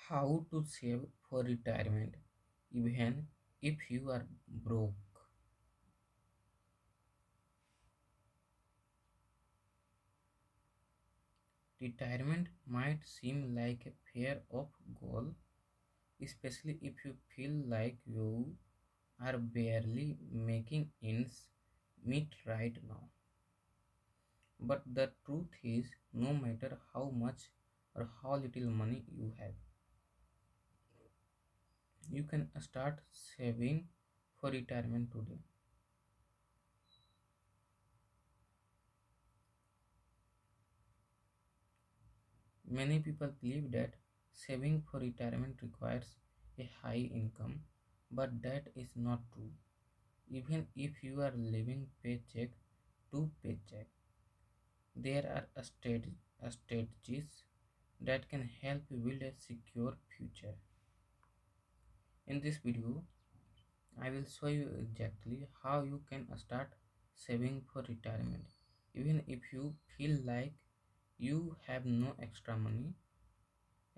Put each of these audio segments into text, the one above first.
How to save for retirement even if you are broke. Retirement might seem like a pair of goal, especially if you feel like you are barely making ends meet right now. But the truth is, no matter how much or how little money you have, you can start saving for retirement today. Many people believe that saving for retirement requires a high income, but that is not true. Even if you are living paycheck to paycheck, there are strategies that can help you build a secure future. In this video, I will show you exactly how you can start saving for retirement, even if you feel like you have no extra money.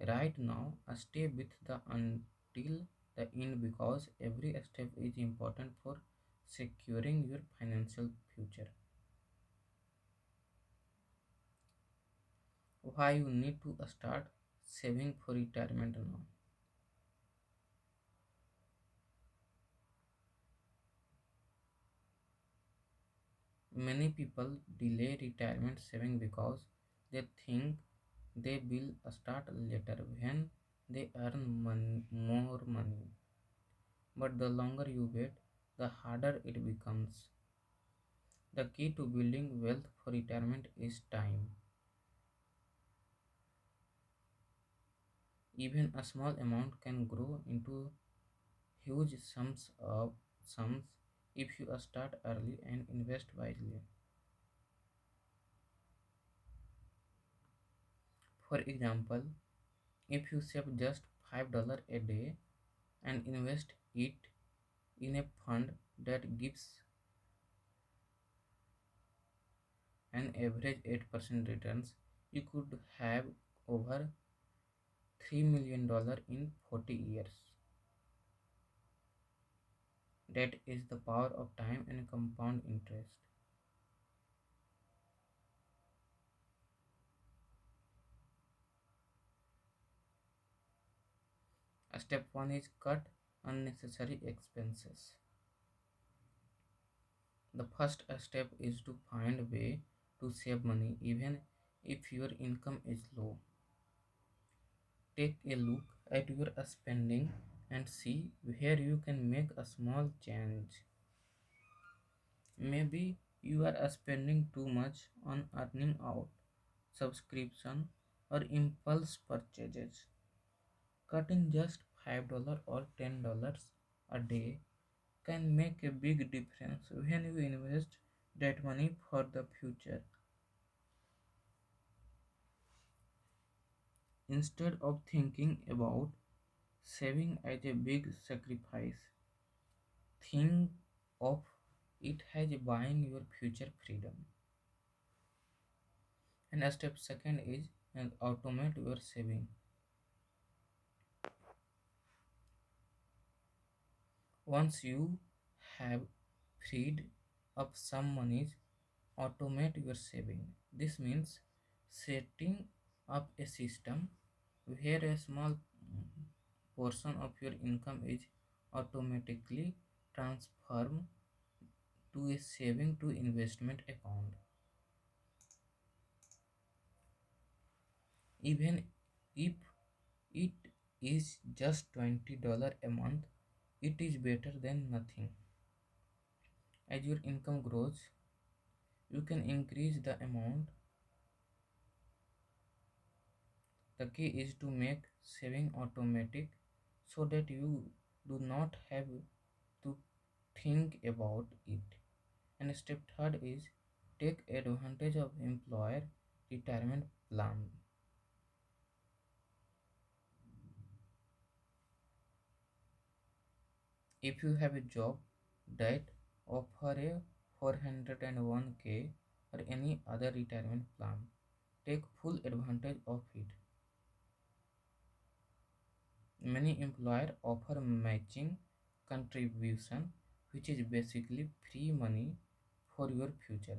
Right now, stay with the until the end because every step is important for securing your financial future. Why you need to start saving for retirement now? Many people delay retirement saving because they think they will start later when they earn more money. But the longer you wait, the harder it becomes. The key to building wealth for retirement is time. Even a small amount can grow into huge sums if you start early and invest wisely. For example, if you save just $5 a day and invest it in a fund that gives an average 8% returns, you could have over $3 million in 40 years. That is the power of time and compound interest. Step 1 is cut unnecessary expenses. The first step is to find a way to save money even if your income is low. Take a look at your spending and see where you can make a small change. Maybe you are spending too much on earning out, subscription, or impulse purchases. Cutting just $5 or $10 a day can make a big difference when you invest that money for the future. Instead of thinking about saving as a big sacrifice, think of it as buying your future freedom. And step second is automate your saving. Once you have freed up some money, automate your saving. This means setting up a system where a small portion of your income is automatically transferred to a saving to investment account. Even if it is just $20 a month, it is better than nothing. As your income grows, you can increase the amount. The key is to make saving automatic so that you do not have to think about it. And step third is take advantage of employer retirement plan. If you have a job that offer a 401k or any other retirement plan, take full advantage of it. Many employers offer matching contribution, which is basically free money for your future.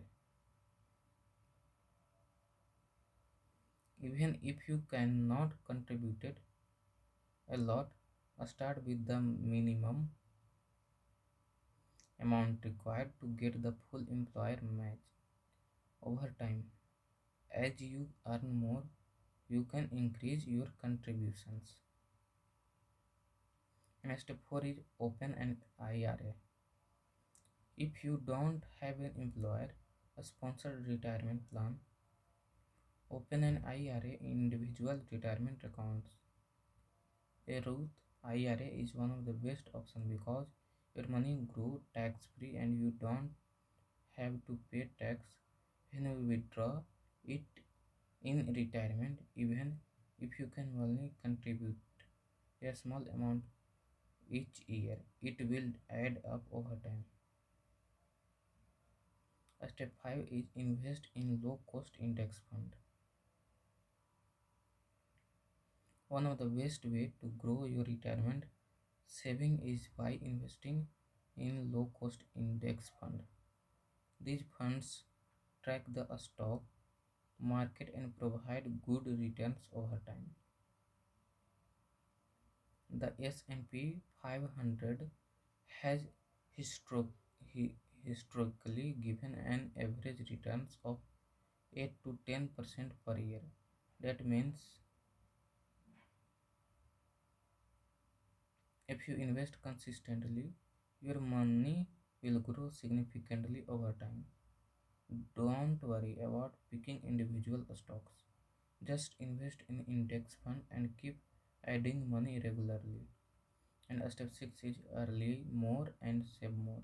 Even if you cannot contribute it a lot, start with the minimum amount required to get the full employer match. Over time, as you earn more, you can increase your contributions. And step 4 is open an IRA. If you don't have an employer, a sponsored retirement plan, open an IRA, individual retirement accounts. A Roth IRA is one of the best options because your money grows tax free and you don't have to pay tax when you withdraw it in retirement. Even if you can only contribute a small amount each year, it will add up over time. Step 5 is invest in low cost index fund. One of the best way to grow your retirement saving is by investing in low cost index fund. These funds track the stock market and provide good returns over time. The S&P 500 has histo- hi- historically given an average returns of 8 to 10% per year. That means if you invest consistently, your money will grow significantly over time. Don't worry about picking individual stocks. Just invest in index fund and keep adding money regularly. And step 6 is early more and save more.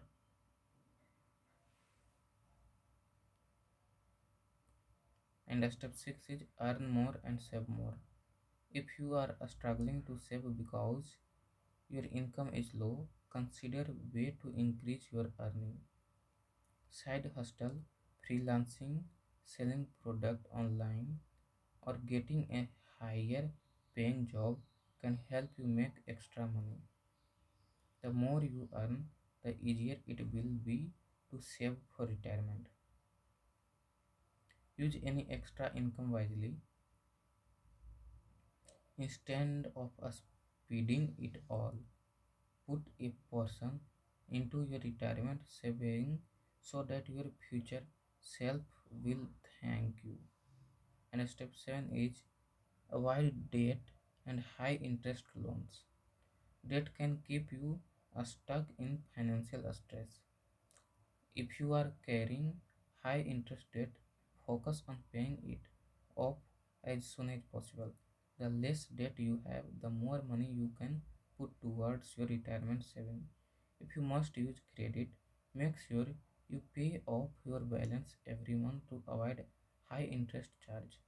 And step 6 is earn more and save more. If you are struggling to save because your income is low, consider way to increase your earning. Side hustle, freelancing, selling product online, or getting a higher paying job can help you make extra money. The more you earn, the easier it will be to save for retirement. Use any extra income wisely instead of spending it all. Put a portion into your retirement saving so that your future self will thank you. And step 7 is avoid debt and high interest loans. Debt can keep you stuck in financial stress. If you are carrying high interest debt, focus on paying it off as soon as possible. The less debt you have, the more money you can put towards your retirement saving. If you must use credit, make sure you pay off your balance every month to avoid high interest charge.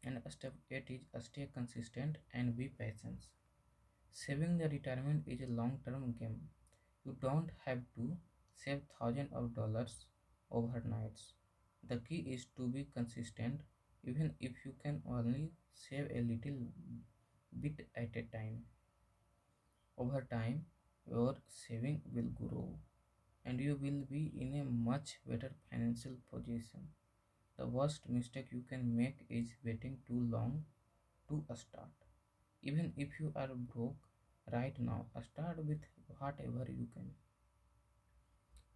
And step 8 is stay consistent and be patient. Saving the retirement is a long term game. You don't have to save thousands of dollars overnight. The key is to be consistent, even if you can only save a little bit at a time. Over time, your saving will grow and you will be in a much better financial position. The worst mistake you can make is waiting too long to start. Even if you are broke right now, start with whatever you can.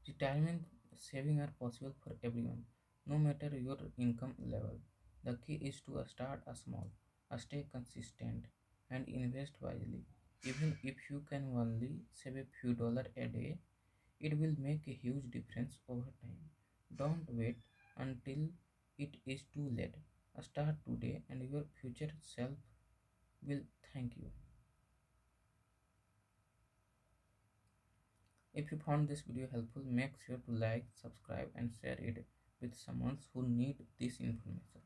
Retirement saving are possible for everyone, no matter your income level. The key is to start a small, stay consistent, and invest wisely. Even if you can only save a few dollars a day, it will make a huge difference over time. Don't wait until it is too late. Start today, and your future self will thank you. If you found this video helpful, make sure to like, subscribe, and share it with someone who need this information.